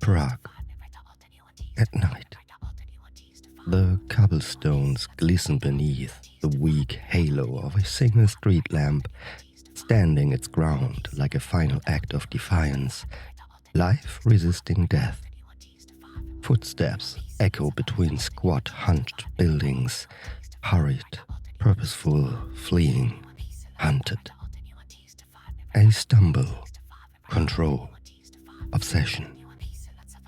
Prague. At night, the cobblestones glisten beneath the weak halo of a single street lamp, standing its ground like a final act of defiance, life resisting death. Footsteps echo between squat, hunched buildings, hurried, purposeful, fleeing, hunted. A stumble, control, obsession.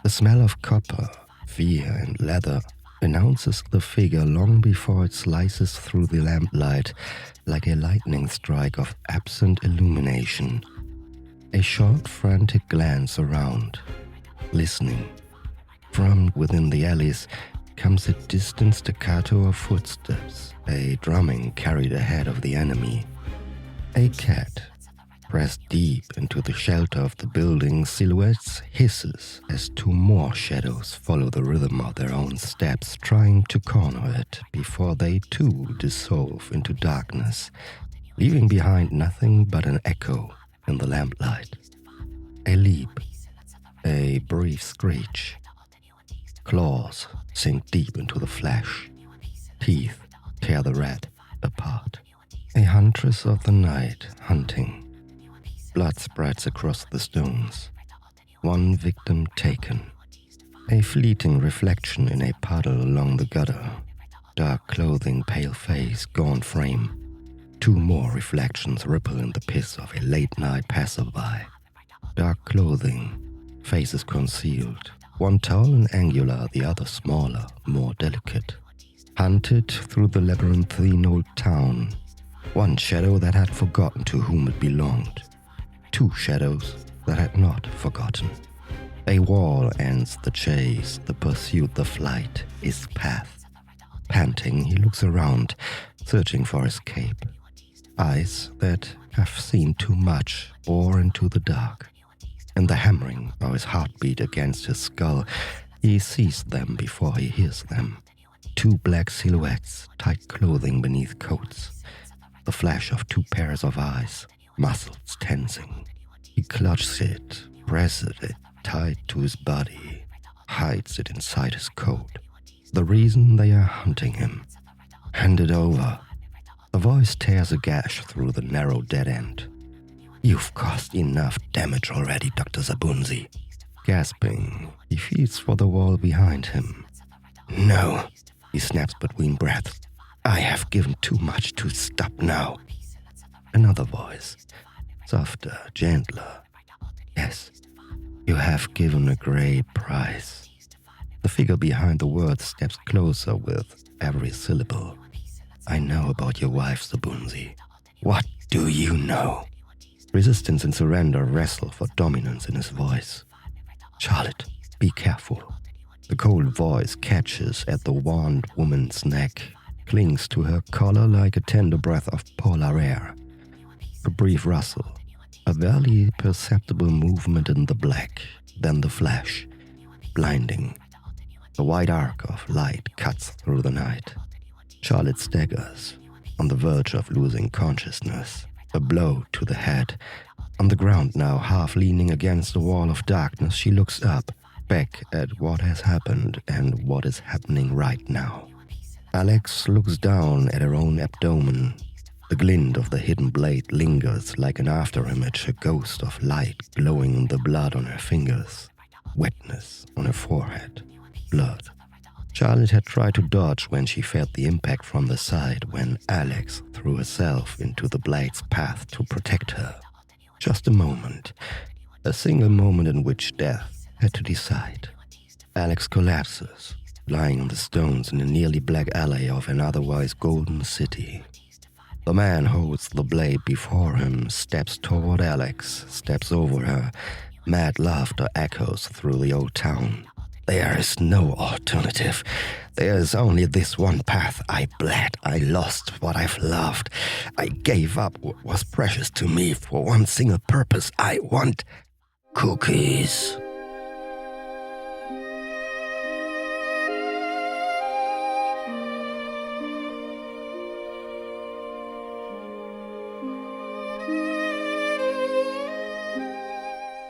The smell of copper, fear, and leather announces the figure long before it slices through the lamplight like a lightning strike of absent illumination. A short, frantic glance around, listening. From within the alleys comes a distant staccato of footsteps, a drumming carried ahead of the enemy. A cat, pressed deep into the shelter of the building's silhouettes, hisses as two more shadows follow the rhythm of their own steps, trying to corner it before they too dissolve into darkness, leaving behind nothing but an echo in the lamplight. A leap, a brief screech. Claws sink deep into the flesh. Teeth tear the rat apart. A huntress of the night hunting. Blood spreads across the stones. One victim taken. A fleeting reflection in a puddle along the gutter. Dark clothing, pale face, gaunt frame. Two more reflections ripple in the piss of a late-night passerby. Dark clothing, faces concealed. One tall and angular, the other smaller, more delicate. Hunted through the labyrinthine old town. One shadow that had forgotten to whom it belonged. Two shadows that had not forgotten. A wall ends the chase, the pursuit, the flight, his path. Panting, he looks around, searching for escape. Eyes that have seen too much bore into the dark. In the hammering of his heartbeat against his skull, he sees them before he hears them. Two black silhouettes, tight clothing beneath coats. The flash of two pairs of eyes, muscles tensing. He clutches it, presses it tight to his body, hides it inside his coat. The reason they are hunting him. Hand it over. A voice tears a gash through the narrow dead end. You've caused enough damage already, Dr. Zabunsi. Gasping, he feels for the wall behind him. No, he snaps between breaths. I have given too much to stop now. Another voice, softer, gentler. Yes, you have given a great price. The figure behind the words steps closer with every syllable. I know about your wife, Zabunsi. What do you know? Resistance and surrender wrestle for dominance in his voice. Charlotte, be careful. The cold voice catches at the wan woman's neck, clings to her collar like a tender breath of polar air. A brief rustle, a barely perceptible movement in the black, then the flash, blinding. A wide arc of light cuts through the night. Charlotte staggers, on the verge of losing consciousness. A blow to the head. On the ground now, half leaning against the wall of darkness, she looks up, back at what has happened and what is happening right now. Alex looks down at her own abdomen. The glint of the hidden blade lingers like an afterimage, a ghost of light glowing in the blood on her fingers. Wetness on her forehead. Blood. Charlotte had tried to dodge when she felt the impact from the side when Alex threw herself into the blade's path to protect her. Just a moment. A single moment in which death had to decide. Alex collapses, lying on the stones in a nearly black alley of an otherwise golden city. The man holds the blade before him, steps toward Alex, steps over her. Mad laughter echoes through the old town. There is no alternative. There is only this one path. I bled. I lost what I've loved. I gave up what was precious to me for one single purpose. I want cookies.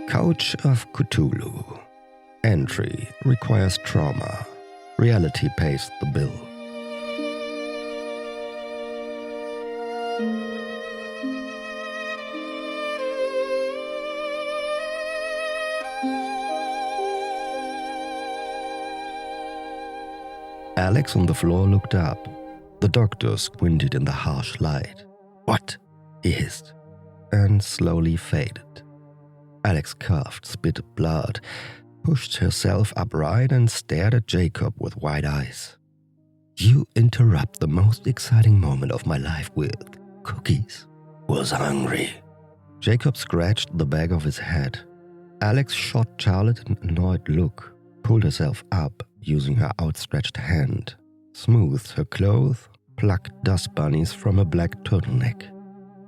Couch of Cthulhu. Entry requires trauma. Reality pays the bill. Alex on the floor looked up. The doctor squinted in the harsh light. "What?" he hissed, and slowly faded. Alex coughed, spit blood, pushed herself upright and stared at Jacob with wide eyes. "You interrupt the most exciting moment of my life with cookies?" "Was hungry." Jacob scratched the back of his head. Alex shot Charlotte an annoyed look, pulled herself up using her outstretched hand, smoothed her clothes, plucked dust bunnies from a black turtleneck.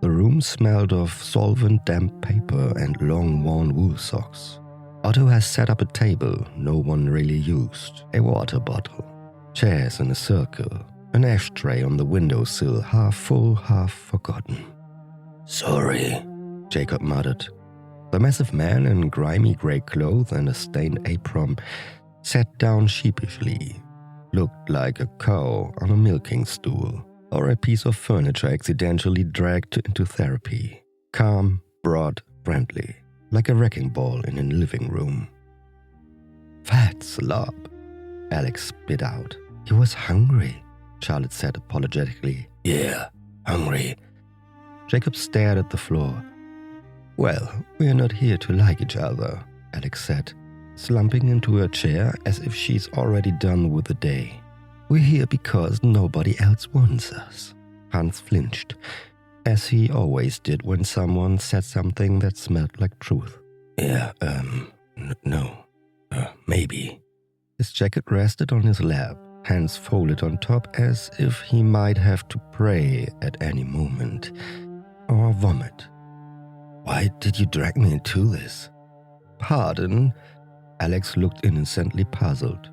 The room smelled of solvent damp paper and long worn wool socks. Otto has set up a table no one really used, a water bottle, chairs in a circle, an ashtray on the windowsill, half full, half forgotten. "Sorry," Jacob muttered. The massive man in grimy grey clothes and a stained apron sat down sheepishly, looked like a cow on a milking stool, or a piece of furniture accidentally dragged into therapy. Calm, broad, friendly, like a wrecking ball in a living room. "Fat slob," Alex spit out. "He was hungry," Charlotte said apologetically. "Yeah, hungry." Jacob stared at the floor. "Well, we're not here to like each other," Alex said, slumping into her chair as if she's already done with the day. "We're here because nobody else wants us." Hans flinched, as he always did when someone said something that smelled like truth. "Yeah, no, maybe." His jacket rested on his lap, hands folded on top as if he might have to pray at any moment, or vomit. "Why did you drag me into this?" "Pardon?" Alex looked innocently puzzled.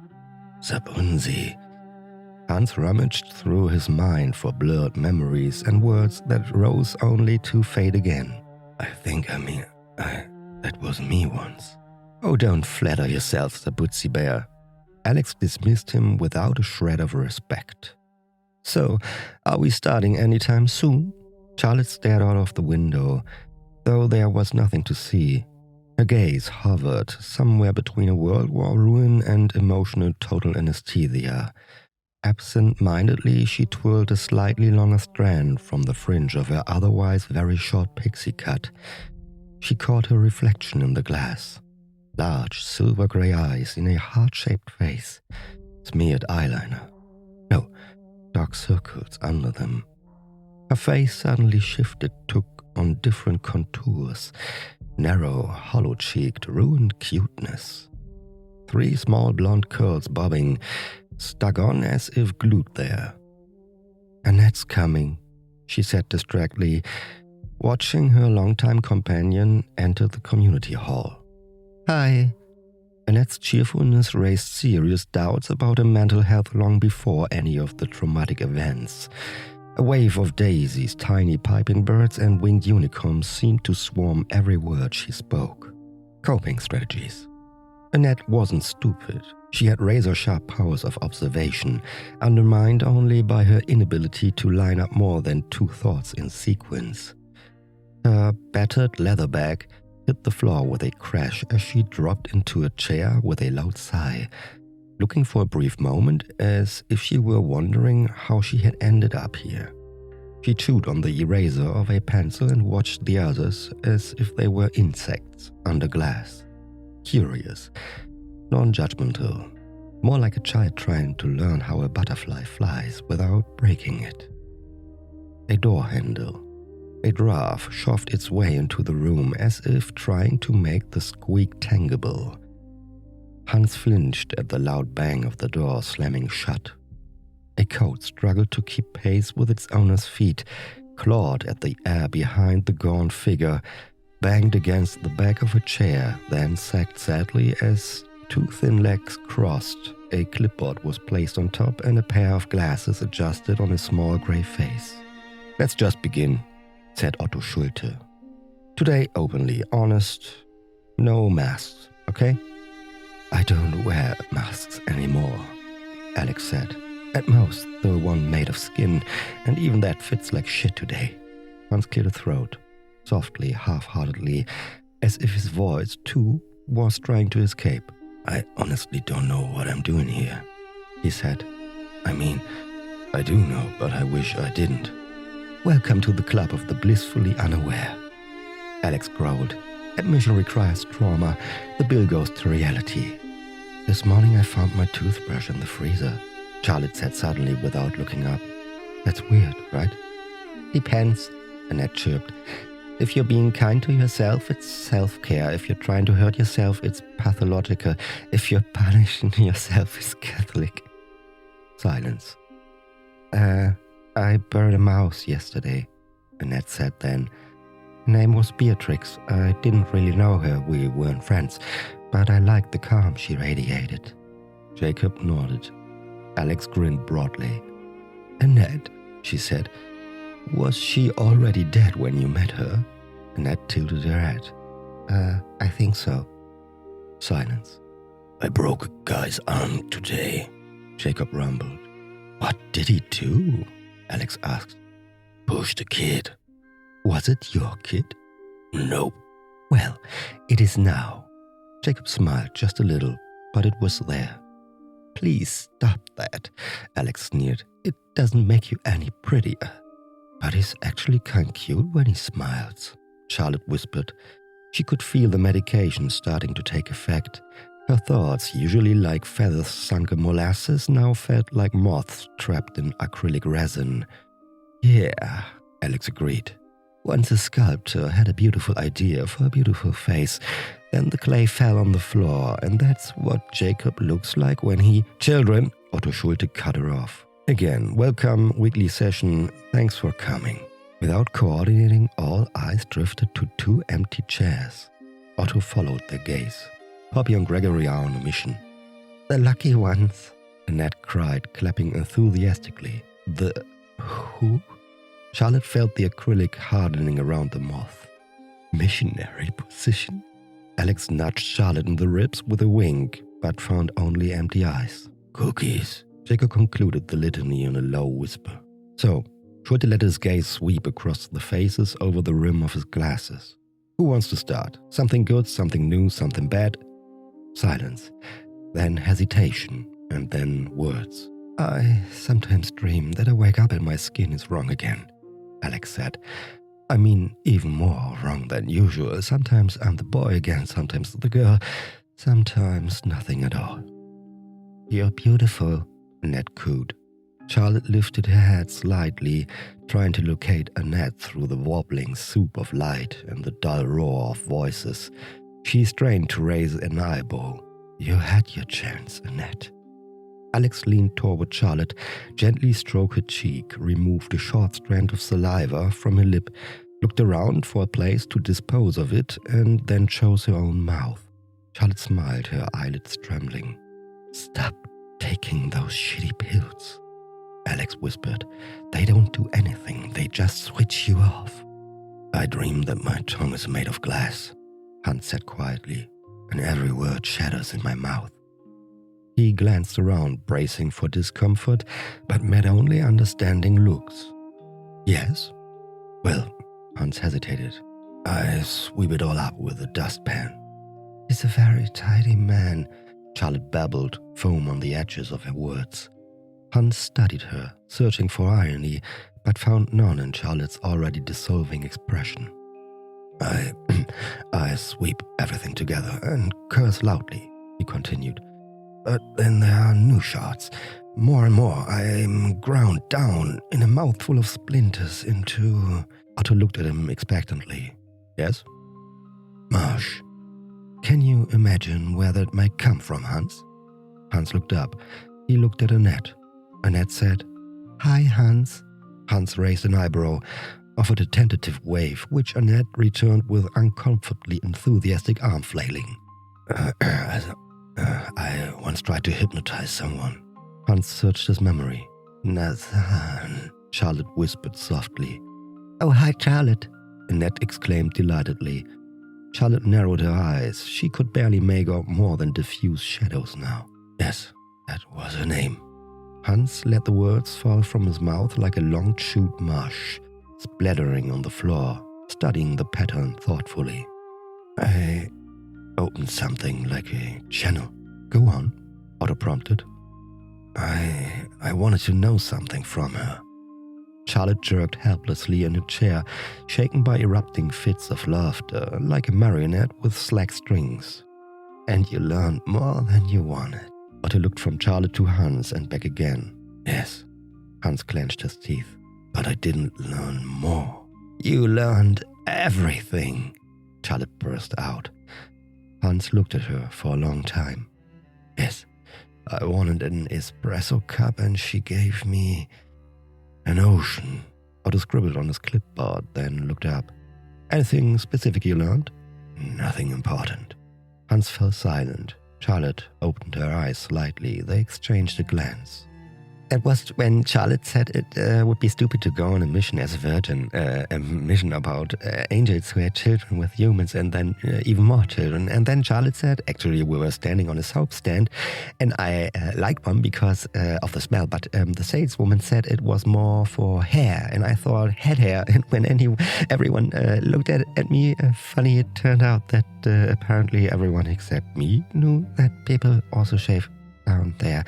"Zabunsi." Hans rummaged through his mind for blurred memories and words that rose only to fade again. That was me once." "Oh, don't flatter yourself, Zabunsi Bear." Alex dismissed him without a shred of respect. "So, are we starting anytime soon?" Charlotte stared out of the window, though there was nothing to see. Her gaze hovered somewhere between a World War ruin and emotional total anesthesia. Absent-mindedly, she twirled a slightly longer strand from the fringe of her otherwise very short pixie cut. She caught her reflection in the glass. Large, silver-gray eyes in a heart-shaped face. Smeared eyeliner. No, dark circles under them. Her face suddenly shifted, took on different contours. Narrow, hollow-cheeked, ruined cuteness. 3 small blonde curls bobbing, stuck on as if glued there. "Annette's coming," she said distractedly, watching her longtime companion enter the community hall. "Hi." Annette's cheerfulness raised serious doubts about her mental health long before any of the traumatic events. A wave of daisies, tiny piping birds, and winged unicorns seemed to swarm every word she spoke. Coping strategies. Annette wasn't stupid. She had razor-sharp powers of observation, undermined only by her inability to line up more than 2 thoughts in sequence. Her battered leather bag hit the floor with a crash as she dropped into a chair with a loud sigh, looking for a brief moment as if she were wondering how she had ended up here. She chewed on the eraser of a pencil and watched the others as if they were insects under glass. Curious, non-judgmental, more like a child trying to learn how a butterfly flies without breaking it. A door handle. A draft shoved its way into the room as if trying to make the squeak tangible. Hans flinched at the loud bang of the door slamming shut. A coat struggled to keep pace with its owner's feet, clawed at the air behind the gaunt figure, banged against the back of a chair, then sagged sadly as 2 thin legs crossed. A clipboard was placed on top and a pair of glasses adjusted on a small grey face. "Let's just begin," said Otto Schulte. "Today openly honest, no masks, okay?" I don't wear masks anymore, Alex said. At most, the one made of skin, and even that fits like shit today. Hans cleared a throat, softly, half-heartedly, as if his voice, too, was trying to escape. I honestly don't know what I'm doing here, he said. I mean, I do know, but I wish I didn't. Welcome to the club of the blissfully unaware, Alex growled. Admission requires trauma. The bill goes to reality. This morning I found my toothbrush in the freezer, Charlotte said suddenly without looking up. That's weird, right? Depends, Annette chirped. If you're being kind to yourself, it's self-care. If you're trying to hurt yourself, it's pathological. If you're punishing yourself, it's Catholic. Silence. I buried a mouse yesterday, Annette said then. Her name was Beatrix. I didn't really know her, we weren't friends, but I liked the calm she radiated. Jacob nodded. Alex grinned broadly. Annette, she said, was she already dead when you met her? Annette tilted her head. I think so. Silence. I broke a guy's arm today, Jacob rumbled. What did he do? Alex asked. Pushed a kid. Was it your kid? Nope. Well, it is now. Jacob smiled just a little, but it was there. Please stop that, Alex sneered. It doesn't make you any prettier. But he's actually kind of cute when he smiles, Charlotte whispered. She could feel the medication starting to take effect. Her thoughts, usually like feathers sunk in molasses, now felt like moths trapped in acrylic resin. Yeah, Alex agreed. Once a sculptor had a beautiful idea for a beautiful face, then the clay fell on the floor, and that's what Jacob looks like when he... Children, Otto Schulte cut her off. Again, welcome, weekly session, thanks for coming. Without coordinating, all eyes drifted to two empty chairs. Otto followed their gaze. Poppy and Gregory are on a mission. The lucky ones, Annette cried, clapping enthusiastically. The... who? Charlotte felt the acrylic hardening around the moth. Missionary position? Alex nudged Charlotte in the ribs with a wink, but found only empty eyes. Cookies, Jacob concluded the litany in a low whisper. So, Schulte let his gaze sweep across the faces over the rim of his glasses. Who wants to start? Something good, something new, something bad? Silence, then hesitation, and then words. I sometimes dream that I wake up and my skin is wrong again, Alex said. I mean, even more wrong than usual. Sometimes I'm the boy again, sometimes the girl, sometimes nothing at all. You're beautiful, Annette cooed. Charlotte lifted her head slightly, trying to locate Annette through the wobbling soup of light and the dull roar of voices. She strained to raise an eyebrow. You had your chance, Annette. Alex leaned toward Charlotte, gently stroked her cheek, removed a short strand of saliva from her lip, looked around for a place to dispose of it, and then chose her own mouth. Charlotte smiled, her eyelids trembling. Stop taking those shitty pills, Alex whispered. They don't do anything, they just switch you off. I dream that my tongue is made of glass, Hans said quietly, and every word shatters in my mouth. He glanced around, bracing for discomfort, but met only understanding looks. Yes? Well, Hans hesitated. I sweep it all up with a dustpan. He's a very tidy man, Charlotte babbled, foam on the edges of her words. Hans studied her, searching for irony, but found none in Charlotte's already dissolving expression. I sweep everything together and curse loudly, he continued. But then there are new shots. More and more, I'm ground down in a mouthful of splinters into... Otto looked at him expectantly. Yes? Marsh. Can you imagine where that might come from, Hans? Hans looked up. He looked at Annette. Annette said, Hi, Hans. Hans raised an eyebrow, offered a tentative wave, which Annette returned with uncomfortably enthusiastic arm flailing. I once tried to hypnotize someone. Hans searched his memory. Nathan, Charlotte whispered softly. Oh, hi, Charlotte, Annette exclaimed delightedly. Charlotte narrowed her eyes. She could barely make out more than diffuse shadows now. Yes, that was her name. Hans let the words fall from his mouth like a long-chewed mush, splattering on the floor, studying the pattern thoughtfully. I opened something like a channel. Go on, Otto prompted. I wanted to know something from her. Charlotte jerked helplessly in her chair, shaken by erupting fits of laughter, like a marionette with slack strings. And you learned more than you wanted. Otto looked from Charlotte to Hans and back again. Yes, Hans clenched his teeth. But I didn't learn more. You learned everything, Charlotte burst out. Hans looked at her for a long time. Yes, I wanted an espresso cup and she gave me an ocean. Otto scribbled on his clipboard, then looked up. Anything specific you learned? Nothing important. Hans fell silent. Charlotte opened her eyes slightly. They exchanged a glance. That was when Charlotte said it would be stupid to go on a mission as a virgin, a mission about angels who had children with humans and then even more children. And then Charlotte said, actually we were standing on a soap stand and I liked one because of the smell, but the saleswoman said it was more for hair and I thought head hair. And when everyone looked at me, funny it turned out that apparently everyone except me knew that people also shave down there.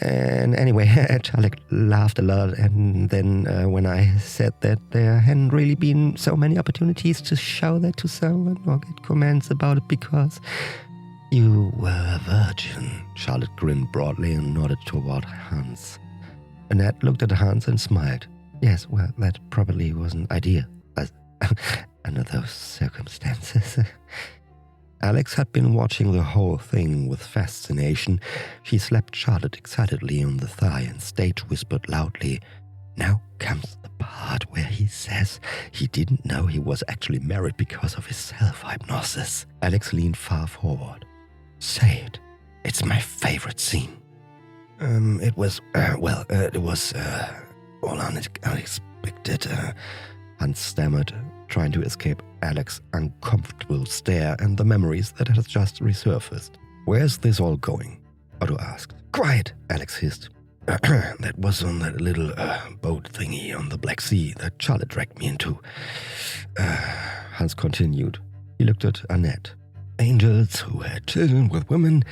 And anyway, Charlotte laughed a lot, and then when I said that there hadn't really been so many opportunities to show that to someone or get comments about it because you were a virgin, Charlotte grinned broadly and nodded toward Hans. Annette looked at Hans and smiled. Yes, well, that probably wasn't ideal under those circumstances. Alex had been watching the whole thing with fascination. She slapped Charlotte excitedly on the thigh and stage-whispered loudly, "Now comes the part where he says he didn't know he was actually married because of his self-hypnosis." Alex leaned far forward. "Say it. It's my favorite scene." It was all unexpected," Hans stammered, trying to escape Alex's uncomfortable stare and the memories that had just resurfaced. "Where's this all going?" Otto asked. "Quiet," Alex hissed. "That was on that little boat thingy on the Black Sea that Charlotte dragged me into," Hans continued. He looked at Annette. "Angels who had children with women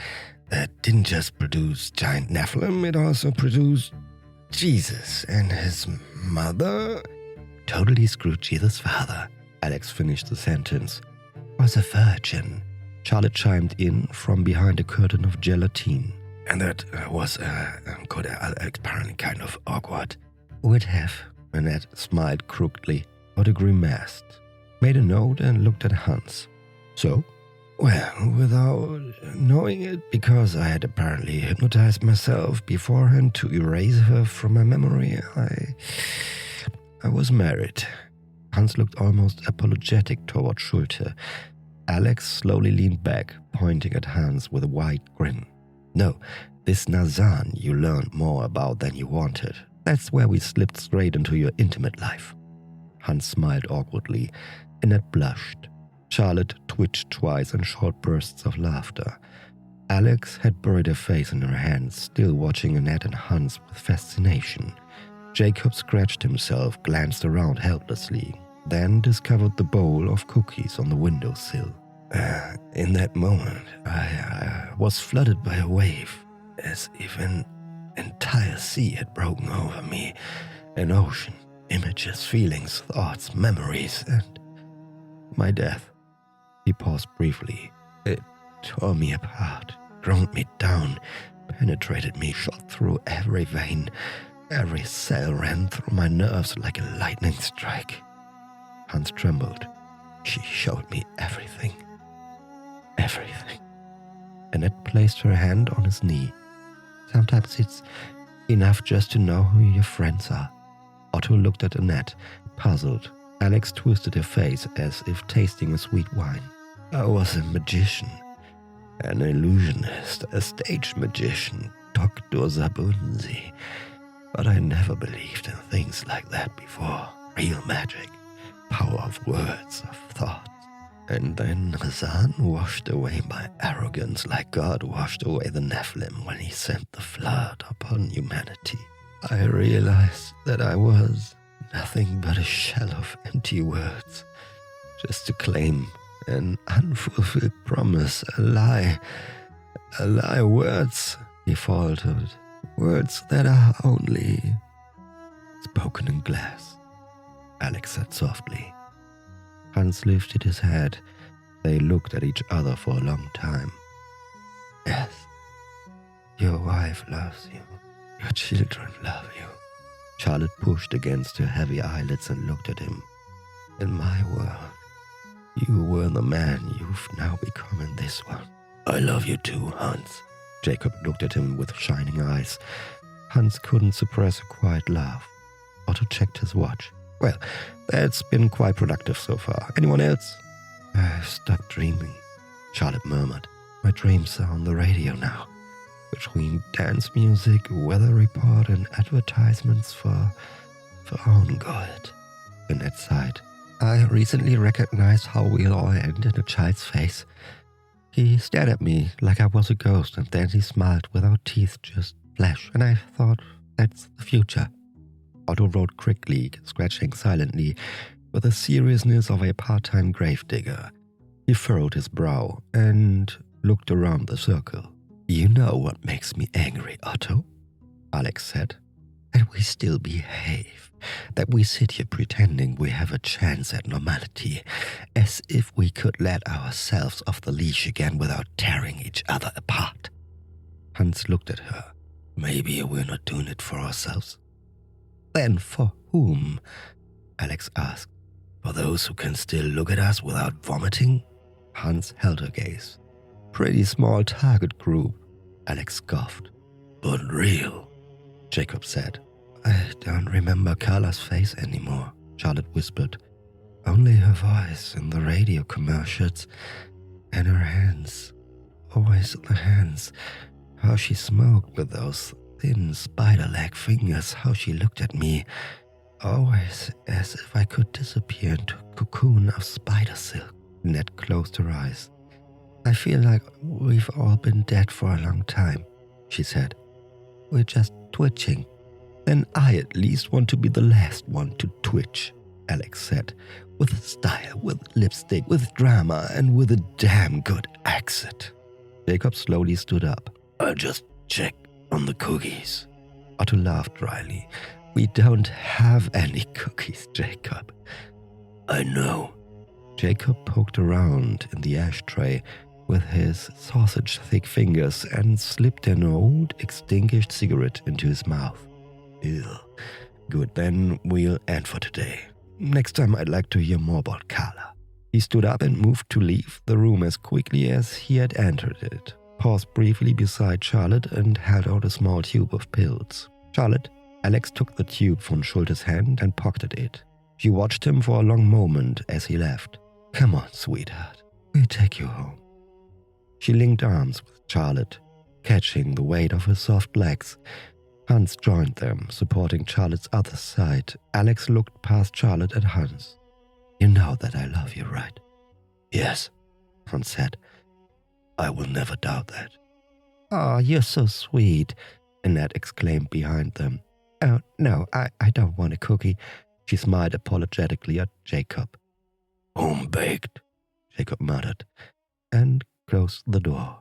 that didn't just produce giant Nephilim, it also produced Jesus and his mother." "Totally screwed Jesus' father," Alex finished the sentence. "Was a virgin," Charlotte chimed in from behind a curtain of gelatine. "And that was apparently kind of awkward." "Would have," Annette smiled crookedly. Otto grimaced, made a note and looked at Hans. "So?" "Well, without knowing it, because I had apparently hypnotized myself beforehand to erase her from my memory, I was married." Hans looked almost apologetic toward Schulte. Alex slowly leaned back, pointing at Hans with a wide grin. "No, this Nazan you learned more about than you wanted. That's where we slipped straight into your intimate life." Hans smiled awkwardly. Annette blushed. Charlotte twitched twice in short bursts of laughter. Alex had buried her face in her hands, still watching Annette and Hans with fascination. Jacob scratched himself, glanced around helplessly, then discovered the bowl of cookies on the windowsill. In that moment, I was flooded by a wave, as if an entire sea had broken over me. An ocean, images, feelings, thoughts, memories, and my death." He paused briefly. "It tore me apart, ground me down, penetrated me, shot through every vein. Every cell ran through my nerves like a lightning strike." Hans trembled. "She showed me everything. Everything." Annette placed her hand on his knee. "Sometimes it's enough just to know who your friends are." Otto looked at Annette, puzzled. Alex twisted her face as if tasting a sweet wine. "I was a magician, an illusionist, a stage magician, Dr. Zabunsi. But I never believed in things like that before. Real magic, power of words, of thoughts. And then Hazan washed away my arrogance like God washed away the Nephilim when he sent the flood upon humanity. I realized that I was nothing but a shell of empty words, just to claim an unfulfilled promise, a lie, words, he faltered, words that are only spoken in glass, Alex said softly. Hans lifted his head. They looked at each other for a long time. Yes, your wife loves you. Your children love you. Charlotte pushed against her heavy eyelids and looked at him. In my world, you were the man you've now become in this one. I love you too, Hans. Jacob looked at him with shining eyes. Hans couldn't suppress a quiet laugh. Otto checked his watch. Well, that's been quite productive so far. Anyone else? I've stopped dreaming, Charlotte murmured. My dreams are on the radio now. Between dance music, weather report, and advertisements for own good. Annette sighed. I recently recognized how we'll all end in a child's face. He stared at me like I was a ghost, and then he smiled without teeth, just flesh, and I thought, that's the future. Otto wrote quickly, scratching silently, with the seriousness of a part-time gravedigger. He furrowed his brow and looked around the circle. You know what makes me angry, Otto? Alex said. That we still behave. That we sit here pretending we have a chance at normality, as if we could let ourselves off the leash again without tearing each other apart. Hans looked at her. Maybe we're not doing it for ourselves. Then for whom? Alex asked. For those who can still look at us without vomiting? Hans held her gaze. Pretty small target group, Alex scoffed. But real, Jacob said. I don't remember Carla's face anymore, Charlotte whispered. Only her voice in the radio commercials and her hands. Always the hands. How she smoked with those thin spider-leg fingers, how she looked at me, always as if I could disappear into a cocoon of spider silk. Ned closed her eyes. I feel like we've all been dead for a long time, she said. We're just twitching. Then I at least want to be the last one to twitch, Alex said, with style, with lipstick, with drama, and with a damn good accent. Jacob slowly stood up. I'll just check on the cookies. Otto laughed dryly. We don't have any cookies, Jacob. I know. Jacob poked around in the ashtray with his sausage-thick fingers and slipped an old, extinguished cigarette into his mouth. Ew. Good, then we'll end for today. Next time I'd like to hear more about Carla. He stood up and moved to leave the room as quickly as he had entered it, paused briefly beside Charlotte and held out a small tube of pills. Charlotte, Alex took the tube from Schulte's hand and pocketed it. She watched him for a long moment as he left. Come on, sweetheart. We'll take you home. She linked arms with Charlotte, catching the weight of her soft legs. Hans joined them, supporting Charlotte's other side. Alex looked past Charlotte at Hans. You know that I love you, right? Yes, Hans said. I will never doubt that. Oh, you're so sweet, Annette exclaimed behind them. Oh, no, I don't want a cookie. She smiled apologetically at Jacob. Home-baked, Jacob muttered, and closed the door.